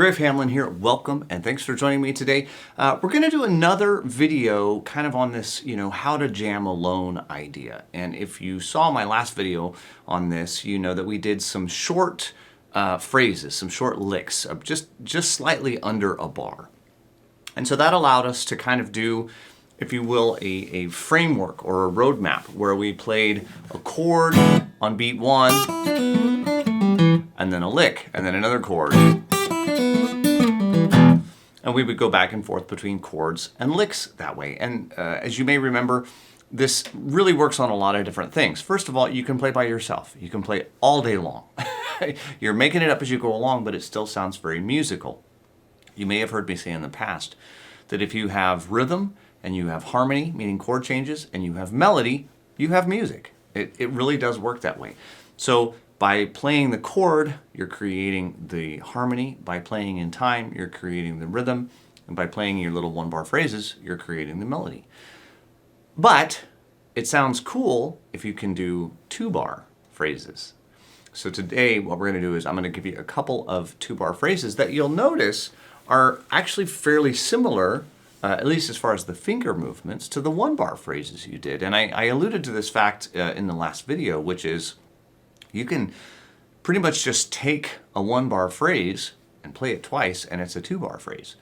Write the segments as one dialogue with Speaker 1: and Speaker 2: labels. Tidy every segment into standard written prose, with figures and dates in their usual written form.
Speaker 1: Griff Hamlin here. Welcome and thanks for joining me today. We're going to do another video kind of on this, how to jam alone idea. And if you saw my last video on this, you know that we did some short phrases, some short licks of just slightly under a bar. And so that allowed us to kind of do, if you will, a framework or a roadmap where we played a chord on beat one, and then a lick, and then another chord. And we would go back and forth between chords and licks that way. And as you may remember, this really works on a lot of different things. First of all, you can play by yourself. You can play all day long. You're making it up as you go along, but it still sounds very musical. You may have heard me say in the past that if you have rhythm and you have harmony, meaning chord changes, and you have melody, you have music. It really does work that way. So by playing the chord, you're creating the harmony. By playing in time, you're creating the rhythm. And by playing your little one-bar phrases, you're creating the melody. But it sounds cool if you can do two-bar phrases. So today, what we're going to do is I'm going to give you a couple of two-bar phrases that you'll notice are actually fairly similar, at least as far as the finger movements, to the one-bar phrases you did. And I alluded to this fact in the last video, which is you can pretty much just take a one-bar phrase and play it twice, and it's a two-bar phrase.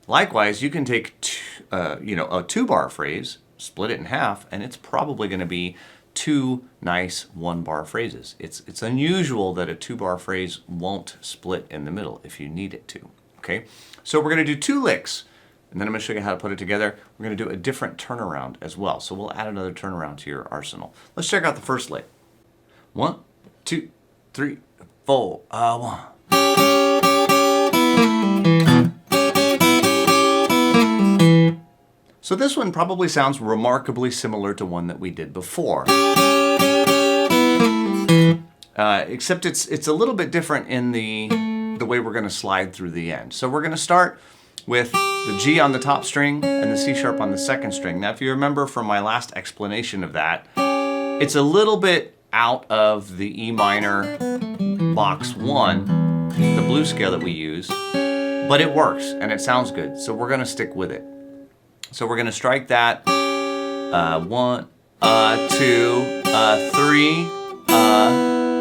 Speaker 1: Likewise, you can take a two-bar phrase, split it in half, and it's probably going to be two nice one-bar phrases. It's unusual that a two-bar phrase won't split in the middle if you need it to. Okay, so we're going to do two licks, and then I'm going to show you how to put it together. We're going to do a different turnaround as well, so we'll add another turnaround to your arsenal. Let's check out the first lick. 1, 2, 3, 4, 1. So this one probably sounds remarkably similar to one that we did before. Except it's a little bit different in the way we're going to slide through the end. So we're going to start with the G on the top string and the C sharp on the second string. Now if you remember from my last explanation of that, it's a little bit out of the E minor box 1, the blues scale that we use, but it works and it sounds good, so we're going to stick with it. So we're going to strike that 1, 2, 3,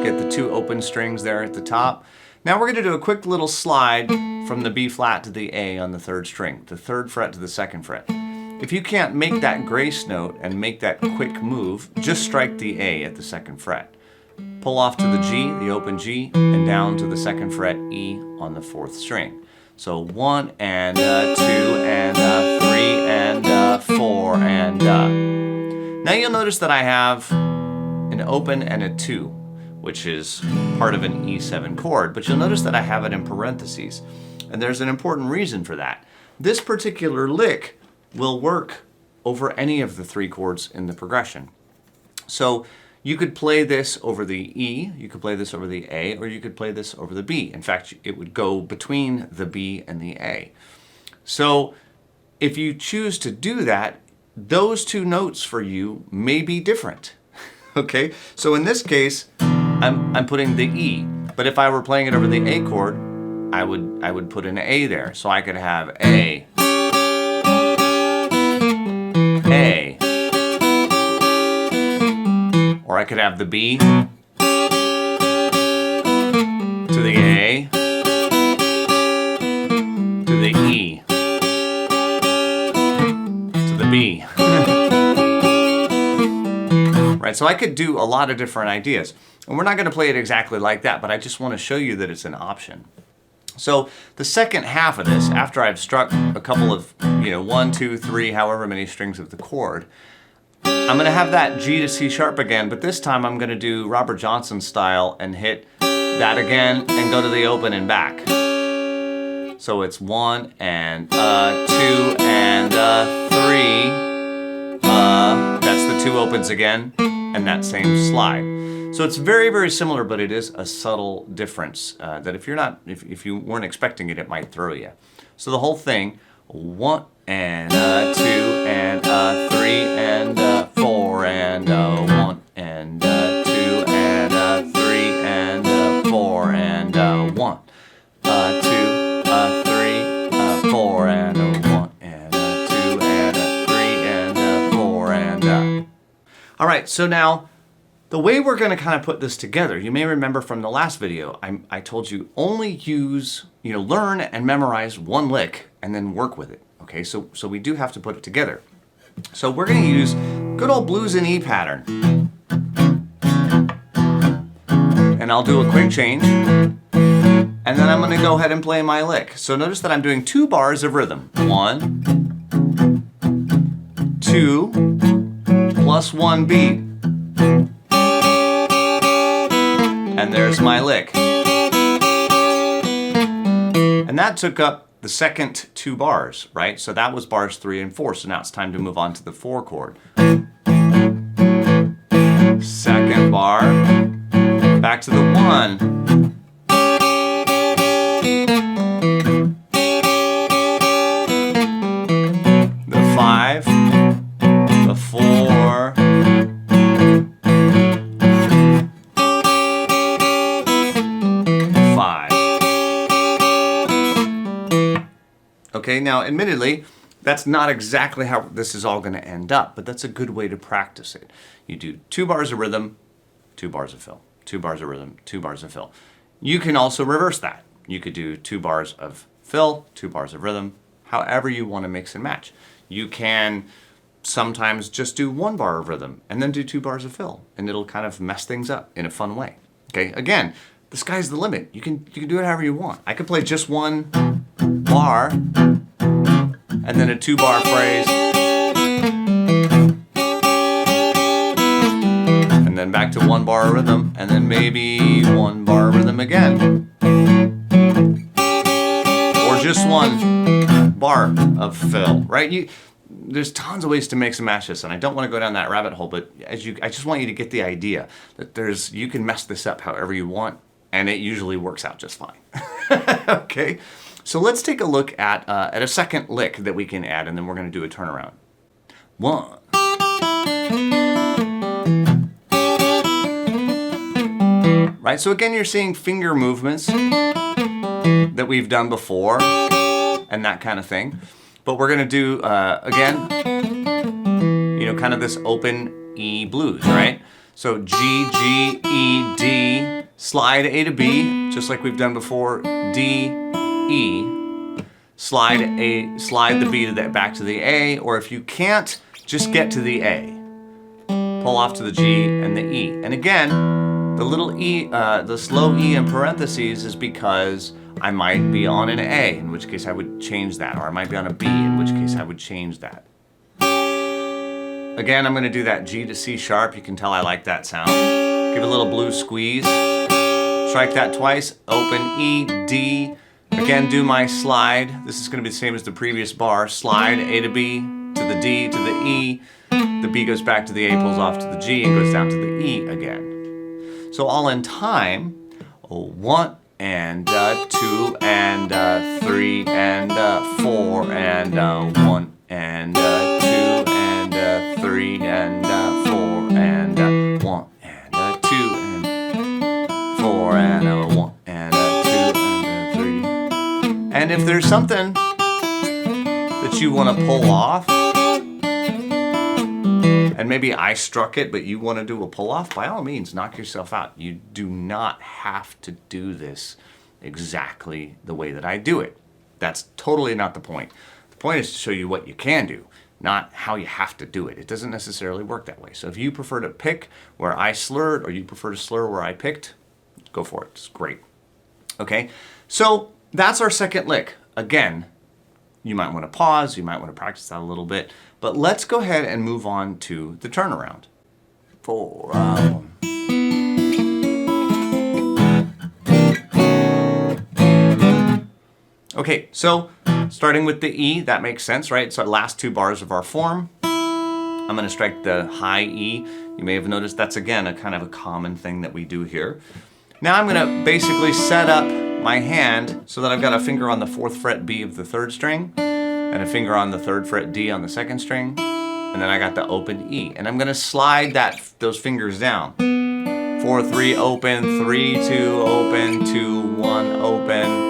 Speaker 1: get the two open strings there at the top. Now we're going to do a quick little slide from the B flat to the A on the third string, the third fret to the second fret. If you can't make that grace note and make that quick move, just strike the A at the second fret. Pull off to the G, the open G, and down to the second fret E on the fourth string. So 1 and 2 and 3 and 4 and Now you'll notice that I have an open and a 2, which is part of an E7 chord, but you'll notice that I have it in parentheses. And there's an important reason for that. This particular lick will work over any of the three chords in the progression. So you could play this over the E, you could play this over the A, or you could play this over the B. In fact, it would go between the B and the A. So if you choose to do that, those two notes for you may be different. Okay, so in this case, I'm putting the E, but if I were playing it over the A chord, I would put an A there. So I could have A, or I could have the B to the A to the E to the B. Right, so I could do a lot of different ideas. And we're not going to play it exactly like that, but I just want to show you that it's an option. So the second half of this, after I've struck a couple of, 1, 2, 3, however many strings of the chord, I'm going to have that G to C sharp again, but this time I'm going to do Robert Johnson style and hit that again and go to the open and back. So it's 1 and 2 and 3. That's the two opens again and that same slide. So it's very, very similar, but it is a subtle difference that if you weren't expecting it, it might throw you. So the whole thing, 1 and 2 and 3 and 4 and 1 and 2 and 3 and 4 and 1, 2, All right, so now the way we're going to kind of put this together, you may remember from the last video, I told you only use, learn and memorize one lick and then work with it. Okay, so we do have to put it together. So we're going to use good old blues in E pattern. And I'll do a quick change. And then I'm going to go ahead and play my lick. So notice that I'm doing 2 bars of rhythm. 1, 2, plus 1 beat. And there's my lick. And that took up the second 2 bars, right? So that was bars 3 and 4. So now it's time to move on to the 4 chord. Second bar, back to the 1. The 5, the 4, okay, now admittedly, that's not exactly how this is all going to end up, but that's a good way to practice it. You do 2 bars of rhythm, 2 bars of fill, 2 bars of rhythm, 2 bars of fill. You can also reverse that. You could do 2 bars of fill, 2 bars of rhythm, however you want to mix and match. You can sometimes just do 1 bar of rhythm and then do 2 bars of fill, and it'll kind of mess things up in a fun way. Okay, again, the sky's the limit. You can do it however you want. I could play just 1 bar and then a 2 bar phrase and then back to 1 bar of rhythm and then maybe 1 bar of rhythm again, or just 1 bar of fill, right? There's tons of ways to mix and match this, and I don't want to go down that rabbit hole, but I just want you to get the idea that you can mess this up however you want, and it usually works out just fine. Okay, so let's take a look at a second lick that we can add, and then we're going to do a turnaround. 1. Right, so again, you're seeing finger movements that we've done before and that kind of thing. But we're going to do, again, kind of this open E blues, right? So G, G, E, D, slide A to B, just like we've done before, D, E, slide the B back to the A, or if you can't, just get to the A. Pull off to the G and the E. And again, the little E, the slow E in parentheses is because I might be on an A, in which case I would change that, or I might be on a B, in which case I would change that. Again, I'm going to do that G to C sharp. You can tell I like that sound. Give it a little blues squeeze. Strike that twice. Open E, D. Again, do my slide. This is going to be the same as the previous bar. Slide A to B, to the D, to the E. The B goes back to the A, pulls off to the G, and goes down to the E again. So all in time, 1 and 2 and 3 and 4 and 1 and 2 and 3 and 4 and 1 and 2 and 4 and 1 and 2 and 3. And if there's something that you want to pull off, and maybe I struck it, but you want to do a pull-off, by all means, knock yourself out. You do not have to do this exactly the way that I do it. That's totally not the point. The point is to show you what you can do, not how you have to do it. It doesn't necessarily work that way. So if you prefer to pick where I slurred, or you prefer to slur where I picked, go for it. It's great. Okay, so that's our second lick. Again, you might want to pause, you might want to practice that a little bit, but let's go ahead and move on to the turnaround. 4. Okay, so starting with the E, that makes sense, right? It's our last 2 bars of our form. I'm going to strike the high E. You may have noticed that's, again, a kind of a common thing that we do here. Now I'm going to basically set up my hand so that I've got a finger on the 4th fret B of the 3rd string, and a finger on the 3rd fret D on the 2nd string, and then I got the open E. And I'm going to slide those fingers down. 4, 3, open, 3, 2, open, 2, 1, open.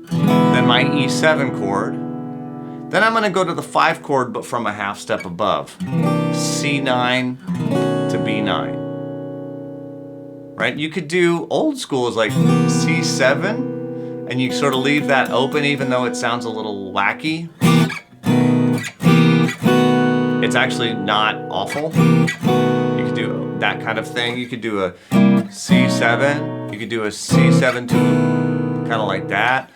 Speaker 1: Then my E7 chord. Then I'm gonna go to the 5 chord, but from a half step above. C9 to B9. Right? You could do old school is like C7, and you sort of leave that open even though it sounds a little wacky. It's actually not awful. You could do that kind of thing. You could do a C7. You could do a C7 to kind of like that.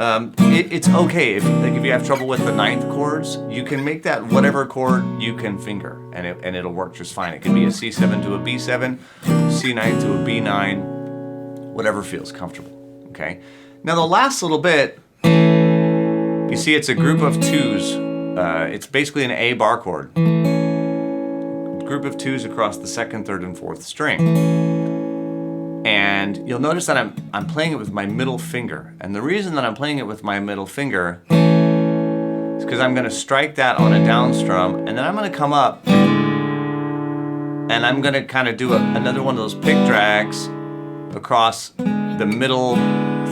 Speaker 1: It's okay if you have trouble with the 9th chords. You can make that whatever chord you can finger, and it'll work just fine. It could be a C7 to a B7, C9 to a B9, whatever feels comfortable. Okay. Now the last little bit, you see, it's a group of 2s. It's basically an A bar chord. Group of 2s across the 2nd, 3rd, and 4th string. And you'll notice that I'm playing it with my middle finger. And the reason that I'm playing it with my middle finger is because I'm going to strike that on a down strum, and then I'm going to come up and I'm going to kind of do another one of those pick drags across the middle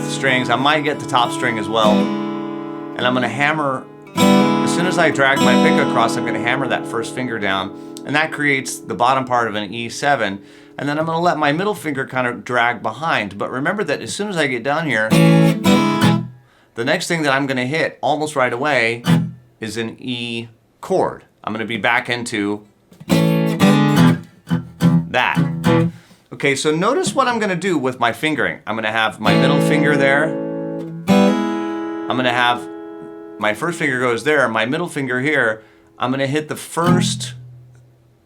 Speaker 1: strings. I might get the top string as well. And I'm going to hammer, as soon as I drag my pick across, I'm going to hammer that first finger down, and that creates the bottom part of an E7. And then I'm going to let my middle finger kind of drag behind. But remember that as soon as I get down here, the next thing that I'm going to hit almost right away is an E chord. I'm going to be back into that. Okay, so notice what I'm going to do with my fingering. I'm going to have my middle finger there. I'm going to have my first finger goes there, my middle finger here. I'm going to hit the first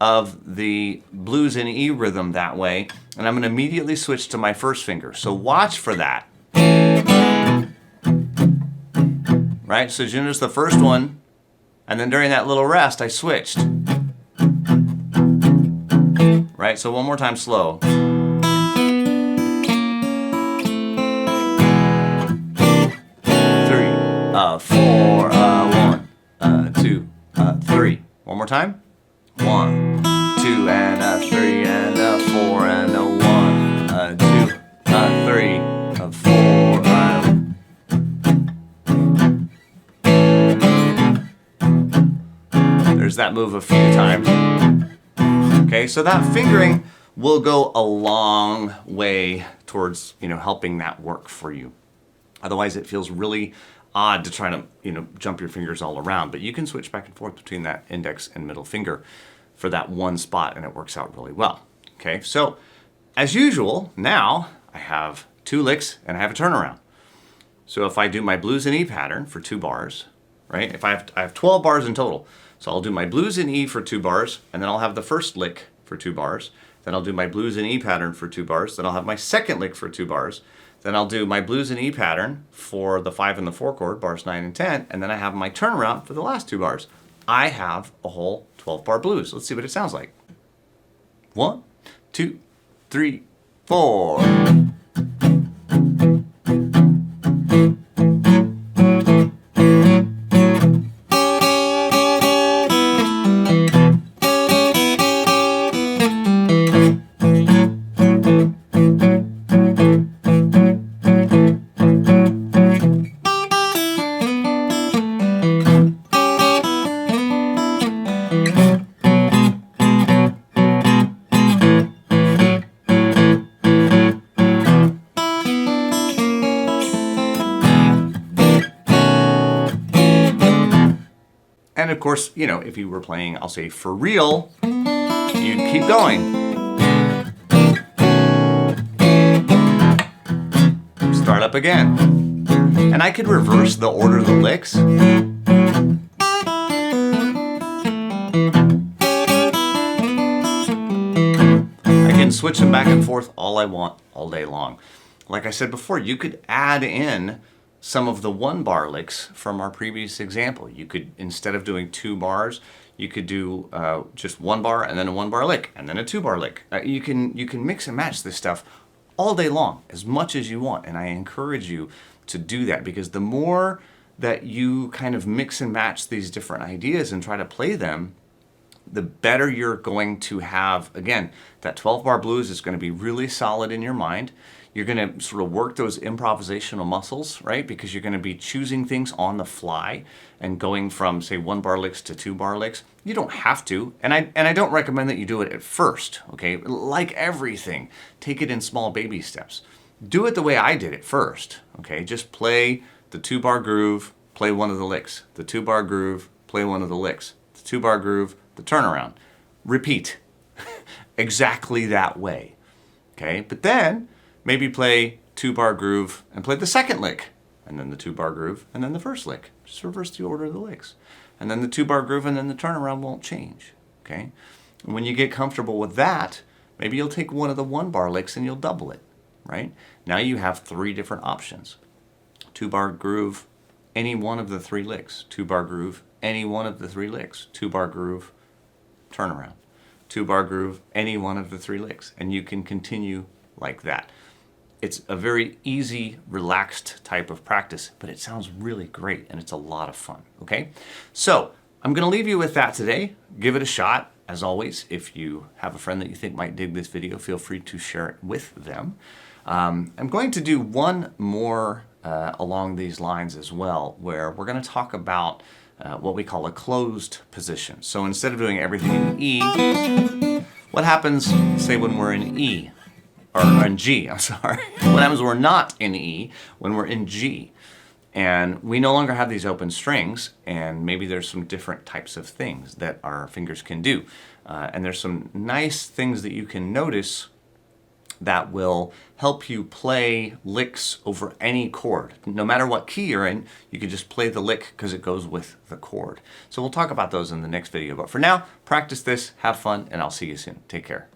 Speaker 1: of the blues in E rhythm that way, and I'm going to immediately switch to my first finger. So watch for that. Right? So you notice the first one, and then during that little rest, I switched. Right? So one more time slow. 3, 4, 1, 2, 3. One more time. 1, 2, and a 3, and a 4, and a 1, 2, 3, 4. There's that move a few times. Okay, so that fingering will go a long way towards, helping that work for you. Otherwise, it feels really odd to try to, jump your fingers all around, but you can switch back and forth between that index and middle finger for that one spot, and it works out really well. Okay, so as usual, now I have 2 licks and I have a turnaround. So if I do my blues in E pattern for 2 bars, right? If I have 12 bars in total, so I'll do my blues in E for 2 bars, and then I'll have the first lick for 2 bars. Then I'll do my blues in E pattern for 2 bars. Then I'll have my second lick for 2 bars. Then I'll do my blues in E pattern for the 5 and the 4 chord, bars 9 and 10, and then I have my turnaround for the last 2 bars. I have a whole 12-bar blues. Let's see what it sounds like. 1, 2, 3, 4. And of course, if you were playing, I'll say for real, you'd keep going. Start up again. And I could reverse the order of the licks. I can switch them back and forth all I want all day long. Like I said before, you could add in some of the 1-bar licks from our previous example. You could, instead of doing 2 bars, you could do just 1 bar and then a 1-bar lick and then a 2-bar lick. You can mix and match this stuff all day long, as much as you want, and I encourage you to do that, because the more that you kind of mix and match these different ideas and try to play them, the better you're going to have. Again, that 12-bar blues is going to be really solid in your mind. You're going to sort of work those improvisational muscles, right? Because you're going to be choosing things on the fly and going from, say, 1-bar licks to 2-bar licks. You don't have to, and I don't recommend that you do it at first, okay? Like everything, take it in small baby steps. Do it the way I did it first, okay? Just play the 2-bar groove, play one of the licks. The 2-bar groove, play one of the licks. The 2-bar groove, the turnaround. Repeat exactly that way, okay? But then maybe play 2-bar groove and play the second lick, and then the 2-bar groove, and then the first lick. Just reverse the order of the licks. And then the 2-bar groove, and then the turnaround won't change, okay? And when you get comfortable with that, maybe you'll take one of the 1-bar licks and you'll double it, right? Now you have 3 different options. 2-bar groove, any one of the 3 licks. 2-bar groove, any one of the 3 licks. 2-bar groove, turnaround. 2-bar groove, any one of the 3 licks. And you can continue like that. It's a very easy, relaxed type of practice, but it sounds really great and it's a lot of fun, okay? So I'm gonna leave you with that today. Give it a shot. As always, if you have a friend that you think might dig this video, feel free to share it with them. I'm going to do one more along these lines as well, where we're gonna talk about what we call a closed position. So instead of doing everything in E, what happens, say, when we're in E? Or in G, I'm sorry. What happens when we're not in E, when we're in G? And we no longer have these open strings, and maybe there's some different types of things that our fingers can do. And there's some nice things that you can notice that will help you play licks over any chord. No matter what key you're in, you can just play the lick because it goes with the chord. So we'll talk about those in the next video. But for now, practice this, have fun, and I'll see you soon. Take care.